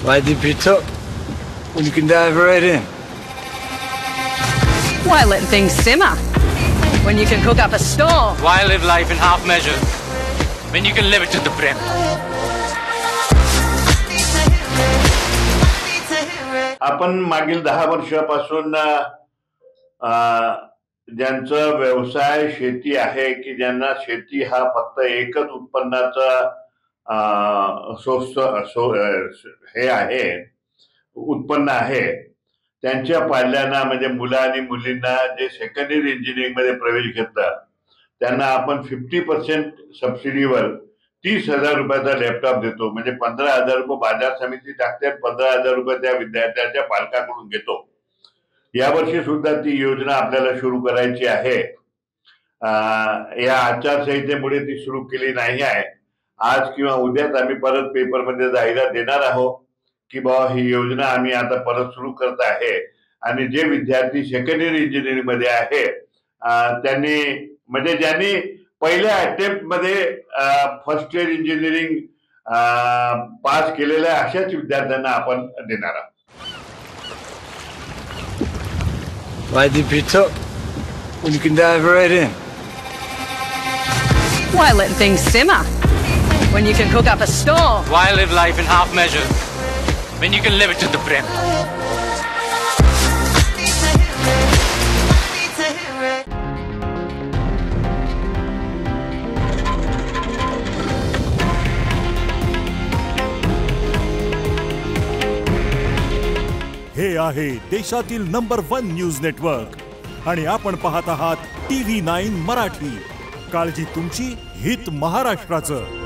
Why dip your toe when you can dive right in? Why let things simmer when you can cook up a storm? Why live life in half measures when you can live it to the brim? आपण मागील 10 वर्षापासून ज्यांचा व्यवसाय शेती आहे की ज्यांना शेती हा फक्त एकच उत्पन्नाचा हे आहे उत्पन्न आहे त्यांच्या पाल्यांना म्हणजे मुलं आणि मुलींना जे सेकंडरी इंजिनिअरिंग मध्ये प्रवेश घेतात त्यांना आपण 50% सबसिडीवर 30,000 रुपयाचा लॅपटॉप देतो. म्हणजे 15,000 रुपये बाजार समिती टाकते, 15,000 रुपये त्या विद्यार्थ्याच्या पालकाकडून घेतो. यावर्षी सुद्धा ती योजना आपल्याला सुरू करायची आहे. या आचारसंहितेमुळे ती सुरू केली नाही आहे. आज किंवा उद्याच आम्ही परत पेपरमध्ये जाहिरात देणार आहोत की बाबा ही योजना आम्ही आता परत सुरू करत आहे. आणि जे विद्यार्थी सेकंडरी इंजिनिअरिंग मध्ये आहे त्यांनी म्हणजे ज्यांनी पहिल्या अटेम्प्ट मध्ये फर्स्ट इयर इंजिनिअरिंग पास केलेल्या अशाच विद्यार्थ्यांना आपण देणार आहोत. Why dip your toe when you can dive right in? Why let things simmer when you can cook up a storm? Why live life in half measures when you can live it to the brim? हे आहे देशातील number 1 news network आणि आपण पाहत आहात TV9 Marathi. काळजी तुमची, हित महाराष्ट्राचं.